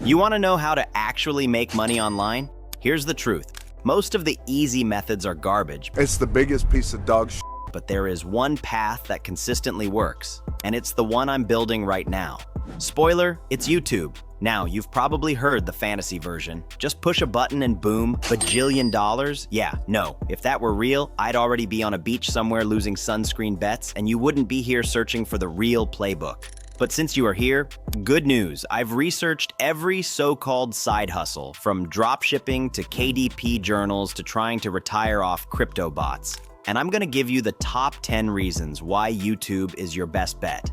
You want to know how to actually make money online? Here's the truth. Most of the easy methods are garbage, It's the biggest piece of dog shit. but there is one path that consistently works, and it's the one I'm building right now. Spoiler, it's YouTube. Now, you've probably heard the fantasy version. Just push a button and boom, bajillion dollars? Yeah, no. If that were real, I'd already be on a beach somewhere losing sunscreen bets, and you wouldn't be here searching for the real playbook. But since you are here, good news. I've researched every so-called side hustle, from dropshipping to KDP journals to trying to retire off crypto bots. And I'm gonna give you the top 10 reasons why YouTube is your best bet.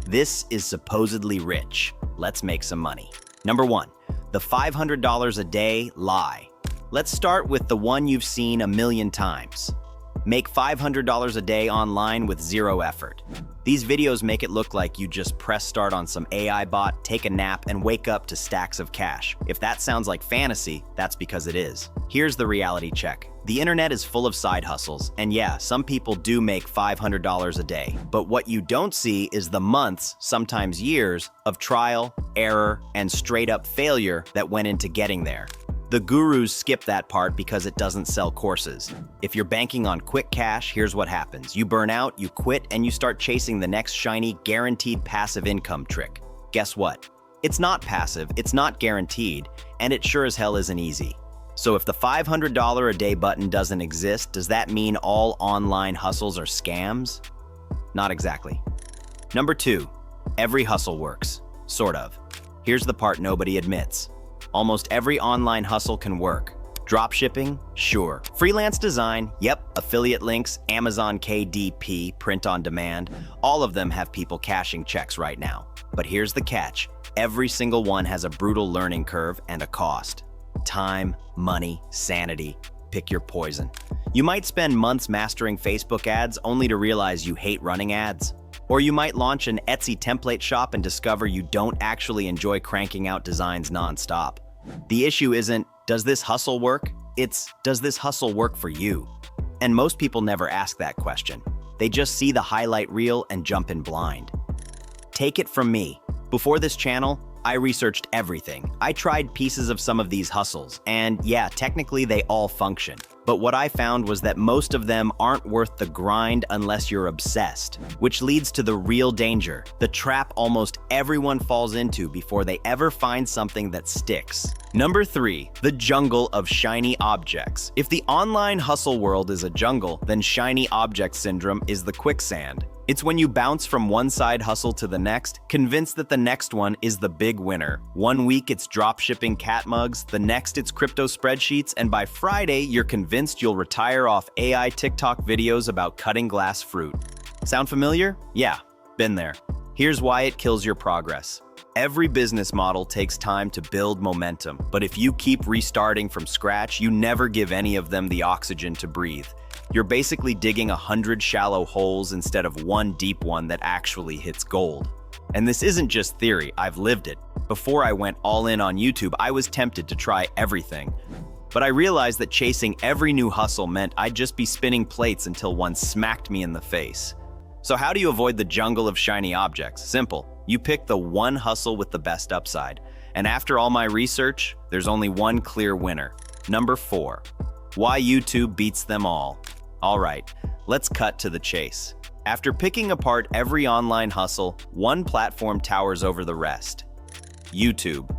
This is supposedly rich. Let's make some money. Number 1, the $500 a day lie. Let's start with the one you've seen a million times. Make $500 a day online with zero effort. These videos make it look like you just press start on some AI bot, take a nap, and wake up to stacks of cash. If that sounds like fantasy, that's because it is. Here's the reality check. The internet is full of side hustles, and yeah, some people do make $500 a day. But what you don't see is the months, sometimes years, of trial, error, and straight-up failure that went into getting there. The gurus skip that part because it doesn't sell courses. If you're banking on quick cash, here's what happens. You burn out, you quit, and you start chasing the next shiny, guaranteed passive income trick. Guess what? It's not passive, it's not guaranteed, and it sure as hell isn't easy. So if the $500 a day button doesn't exist, does that mean all online hustles are scams? Not exactly. Number 2, every hustle works. Sort of. Here's the part nobody admits. Almost every online hustle can work. Dropshipping? Sure. Freelance design? Yep. Affiliate links, Amazon KDP, print on demand, all of them have people cashing checks right now. But here's the catch. Every single one has a brutal learning curve and a cost. Time, money, sanity. Pick your poison. You might spend months mastering Facebook ads only to realize you hate running ads. Or you might launch an Etsy template shop and discover you don't actually enjoy cranking out designs nonstop. The issue isn't, does this hustle work? It's, does this hustle work for you? And most people never ask that question. They just see the highlight reel and jump in blind. Take it from me. Before this channel, I researched everything. I tried pieces of some of these hustles, and yeah, technically they all function. But what I found was that most of them aren't worth the grind unless you're obsessed, which leads to the real danger, the trap almost everyone falls into before they ever find something that sticks. Number 3, the jungle of shiny objects. If the online hustle world is a jungle, then shiny object syndrome is the quicksand. It's when you bounce from one side hustle to the next, convinced that the next one is the big winner. One week it's dropshipping cat mugs, the next it's crypto spreadsheets, and by Friday you're convinced you'll retire off AI TikTok videos about cutting glass fruit. Sound familiar? Yeah, been there. Here's why it kills your progress. Every business model takes time to build momentum, but if you keep restarting from scratch, you never give any of them the oxygen to breathe. You're basically digging 100 shallow holes instead of one deep one that actually hits gold. And this isn't just theory, I've lived it. Before I went all in on YouTube, I was tempted to try everything. But I realized that chasing every new hustle meant I'd just be spinning plates until one smacked me in the face. So how do you avoid the jungle of shiny objects? Simple. You pick the one hustle with the best upside. And after all my research, there's only one clear winner. Number 4, why YouTube beats them all. All right, let's cut to the chase. After picking apart every online hustle, one platform towers over the rest. YouTube.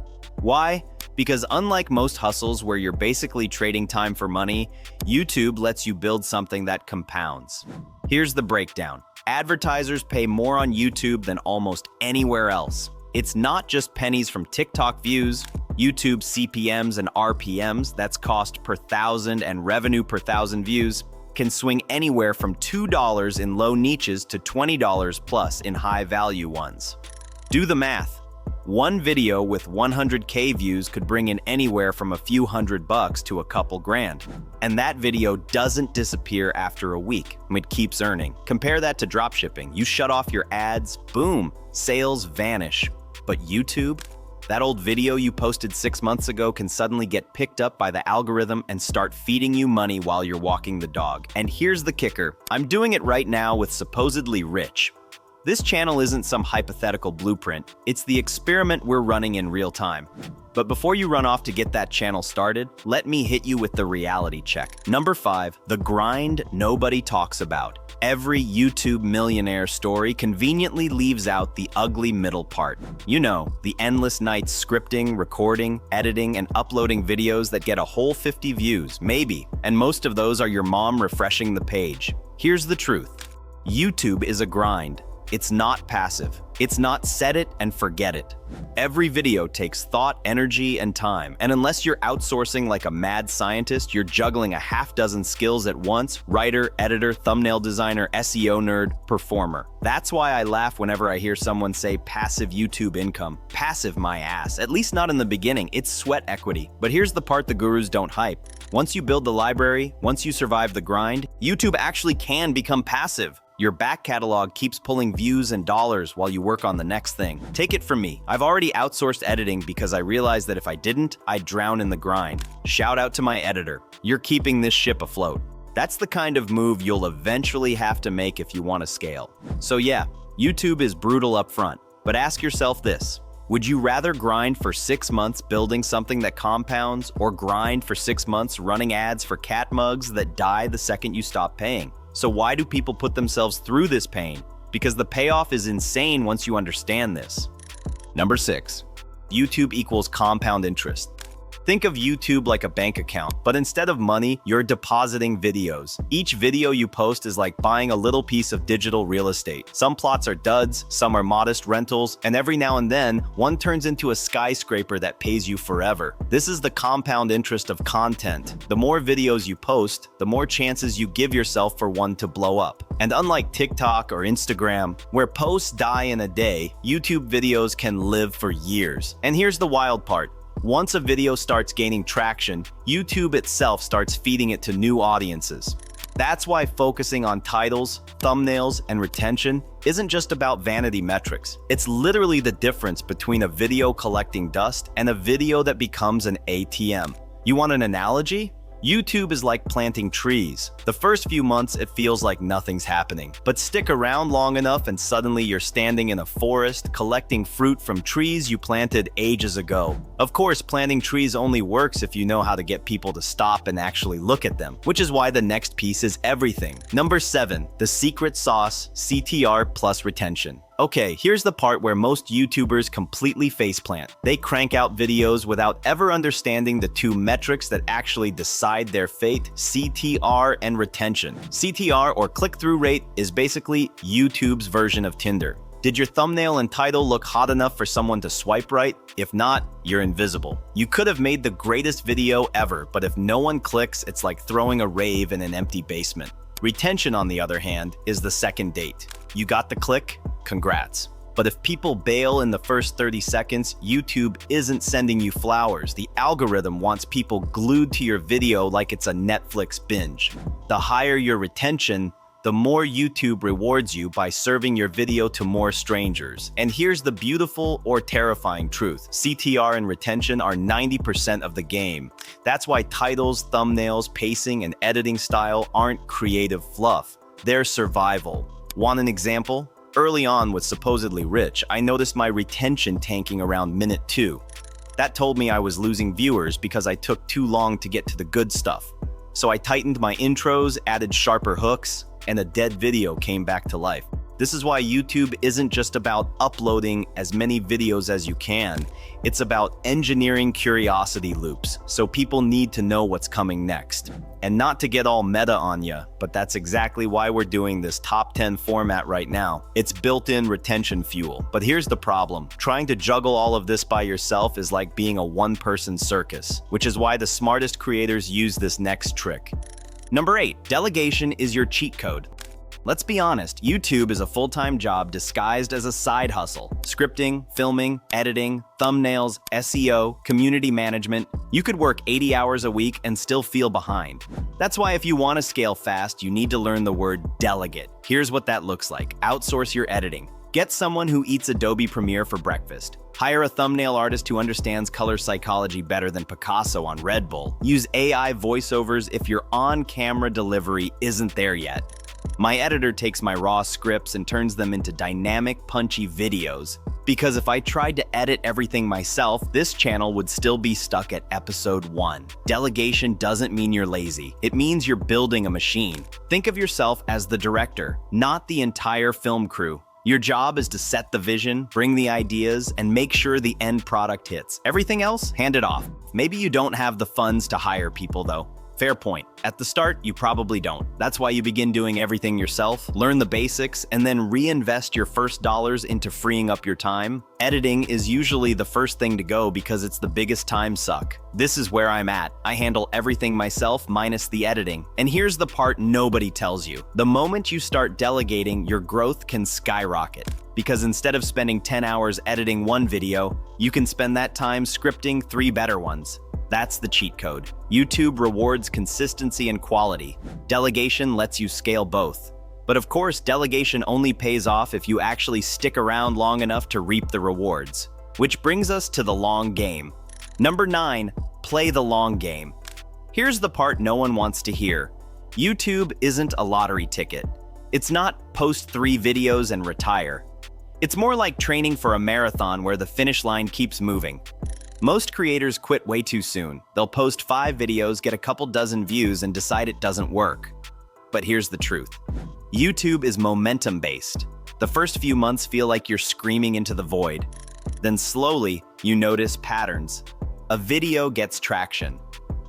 Why? Because unlike most hustles where you're basically trading time for money, YouTube lets you build something that compounds. Here's the breakdown. Advertisers pay more on YouTube than almost anywhere else. It's not just pennies from TikTok views. YouTube CPMs and RPMs, that's cost per thousand and revenue per thousand views, can swing anywhere from $2 in low niches to $20 plus in high-value ones. Do the math. One video with 100K views could bring in anywhere from a few $100 to a couple grand. And that video doesn't disappear after a week. It keeps earning. Compare that to dropshipping. You shut off your ads, boom, sales vanish. But YouTube? That old video you posted 6 months ago can suddenly get picked up by the algorithm and start feeding you money while you're walking the dog. And here's the kicker. I'm doing it right now with supposedly rich. This channel isn't some hypothetical blueprint, it's the experiment we're running in real time. But before you run off to get that channel started, let me hit you with the reality check. Number 5, the grind nobody talks about. Every YouTube millionaire story conveniently leaves out the ugly middle part. You know, the endless nights scripting, recording, editing, and uploading videos that get a whole 50 views, maybe, and most of those are your mom refreshing the page. Here's the truth. YouTube is a grind. It's not passive. It's not set it and forget it. Every video takes thought, energy, and time. And unless you're outsourcing like a mad scientist, you're juggling a half dozen skills at once: writer, editor, thumbnail designer, SEO nerd, performer. That's why I laugh whenever I hear someone say passive YouTube income. Passive my ass. At least not in the beginning. It's sweat equity. But here's the part the gurus don't hype. Once you build the library, once you survive the grind, YouTube actually can become passive. Your back catalog keeps pulling views and dollars while you work on the next thing. Take it from me, I've already outsourced editing because I realized that if I didn't, I'd drown in the grind. Shout out to my editor. You're keeping this ship afloat. That's the kind of move you'll eventually have to make if you want to scale. So yeah, YouTube is brutal up front, but ask yourself this. Would you rather grind for 6 months building something that compounds, or grind for 6 months running ads for cat mugs that die the second you stop paying? So why do people put themselves through this pain? Because the payoff is insane once you understand this. Number 6, YouTube equals compound interest. Think of YouTube like a bank account, but instead of money, you're depositing videos. Each video you post is like buying a little piece of digital real estate. Some plots are duds, some are modest rentals, and every now and then, one turns into a skyscraper that pays you forever. This is the compound interest of content. The more videos you post, the more chances you give yourself for one to blow up. And unlike TikTok or Instagram, where posts die in a day, YouTube videos can live for years. And here's the wild part. Once a video starts gaining traction, YouTube itself starts feeding it to new audiences. That's why focusing on titles, thumbnails, and retention isn't just about vanity metrics. It's literally the difference between a video collecting dust and a video that becomes an ATM. You want an analogy? YouTube is like planting trees. The first few months, it feels like nothing's happening. But stick around long enough and suddenly you're standing in a forest, collecting fruit from trees you planted ages ago. Of course, planting trees only works if you know how to get people to stop and actually look at them, which is why the next piece is everything. Number 7, the secret sauce, CTR plus retention. Okay, here's the part where most YouTubers completely faceplant. They crank out videos without ever understanding the two metrics that actually decide their fate: CTR and retention. CTR, or click-through rate, is basically YouTube's version of Tinder. Did your thumbnail and title look hot enough for someone to swipe right? If not, you're invisible. You could have made the greatest video ever, but if no one clicks, it's like throwing a rave in an empty basement. Retention, on the other hand, is the second date. You got the click? Congrats. But if people bail in the first 30 seconds, YouTube isn't sending you flowers. The algorithm wants people glued to your video like it's a Netflix binge. The higher your retention, the more YouTube rewards you by serving your video to more strangers. And here's the beautiful or terrifying truth. CTR and retention are 90% of the game. That's why titles, thumbnails, pacing, and editing style aren't creative fluff. They're survival. Want an example? Early on with Supposedly Rich, I noticed my retention tanking around minute 2. That told me I was losing viewers because I took too long to get to the good stuff. So I tightened my intros, added sharper hooks, and a dead video came back to life. This is why YouTube isn't just about uploading as many videos as you can. It's about engineering curiosity loops, so people need to know what's coming next. And not to get all meta on ya, but that's exactly why we're doing this top 10 format right now. It's built-in retention fuel. But here's the problem. Trying to juggle all of this by yourself is like being a one-person circus, which is why the smartest creators use this next trick. Number 8, delegation is your cheat code. Let's be honest, YouTube is a full-time job disguised as a side hustle. Scripting, filming, editing, thumbnails, SEO, community management. You could work 80 hours a week and still feel behind. That's why if you want to scale fast, you need to learn the word delegate. Here's what that looks like. Outsource your editing. Get someone who eats Adobe Premiere for breakfast. Hire a thumbnail artist who understands color psychology better than Picasso on Red Bull. Use AI voiceovers if your on-camera delivery isn't there yet. My editor takes my raw scripts and turns them into dynamic, punchy videos. Because if I tried to edit everything myself, this channel would still be stuck at episode 1. Delegation doesn't mean you're lazy. It means you're building a machine. Think of yourself as the director, not the entire film crew. Your job is to set the vision, bring the ideas, and make sure the end product hits. Everything else, hand it off. Maybe you don't have the funds to hire people though. Fair point. At the start, you probably don't. That's why you begin doing everything yourself, learn the basics, and then reinvest your first dollars into freeing up your time. Editing is usually the first thing to go because it's the biggest time suck. This is where I'm at. I handle everything myself minus the editing. And here's the part nobody tells you. The moment you start delegating, your growth can skyrocket. Because instead of spending 10 hours editing one video, you can spend that time scripting 3 better ones. That's the cheat code. YouTube rewards consistency and quality. Delegation lets you scale both. But of course, delegation only pays off if you actually stick around long enough to reap the rewards. Which brings us to the long game. Number 9, play the long game. Here's the part no one wants to hear. YouTube isn't a lottery ticket. It's not post 3 videos and retire. It's more like training for a marathon where the finish line keeps moving. Most creators quit way too soon. They'll post 5 videos, get a couple dozen views, and decide it doesn't work. But here's the truth. YouTube is momentum-based. The first few months feel like you're screaming into the void. Then slowly, you notice patterns. A video gets traction.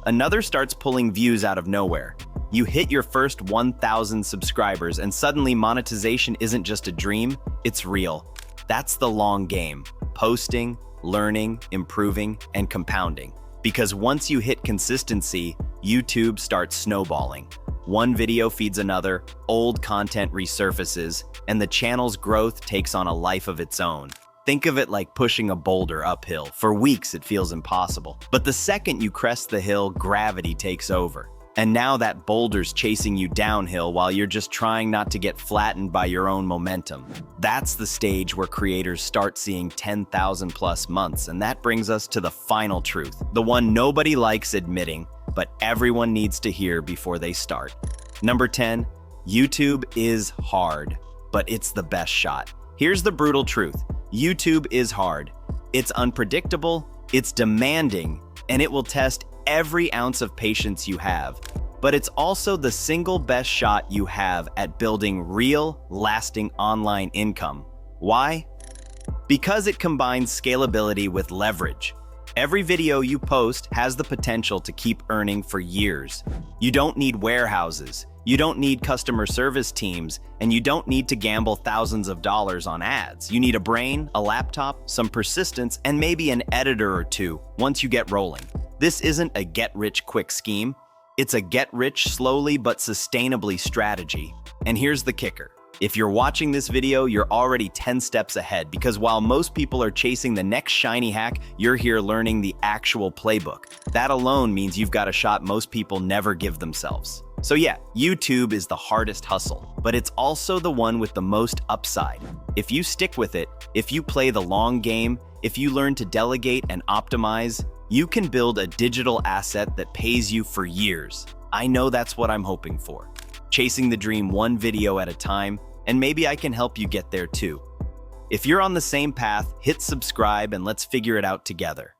Another starts pulling views out of nowhere. You hit your first 1,000 subscribers, and suddenly monetization isn't just a dream, it's real. That's the long game. Posting, learning, improving, and compounding. Because once you hit consistency, YouTube starts snowballing. One video feeds another, old content resurfaces, and the channel's growth takes on a life of its own. Think of it like pushing a boulder uphill. For weeks, it feels impossible. But the second you crest the hill, gravity takes over. And now that boulder's chasing you downhill while you're just trying not to get flattened by your own momentum. That's the stage where creators start seeing 10,000 plus months, and that brings us to the final truth, the one nobody likes admitting, but everyone needs to hear before they start. Number 10, YouTube is hard, but it's the best shot. Here's the brutal truth. YouTube is hard. It's unpredictable, it's demanding, and it will test every ounce of patience you have. But it's also the single best shot you have at building real, lasting online income. Why? Because it combines scalability with leverage. Every video you post has the potential to keep earning for years. You don't need warehouses, you don't need customer service teams, and you don't need to gamble thousands of dollars on ads. You need a brain, a laptop, some persistence, and maybe an editor or two once you get rolling. This isn't a get-rich-quick scheme. It's a get-rich-slowly but sustainably strategy. And here's the kicker. If you're watching this video, you're already 10 steps ahead because while most people are chasing the next shiny hack, you're here learning the actual playbook. That alone means you've got a shot most people never give themselves. So yeah, YouTube is the hardest hustle, but it's also the one with the most upside. If you stick with it, if you play the long game, if you learn to delegate and optimize, you can build a digital asset that pays you for years. I know that's what I'm hoping for. Chasing the dream one video at a time, and maybe I can help you get there too. If you're on the same path, hit subscribe and let's figure it out together.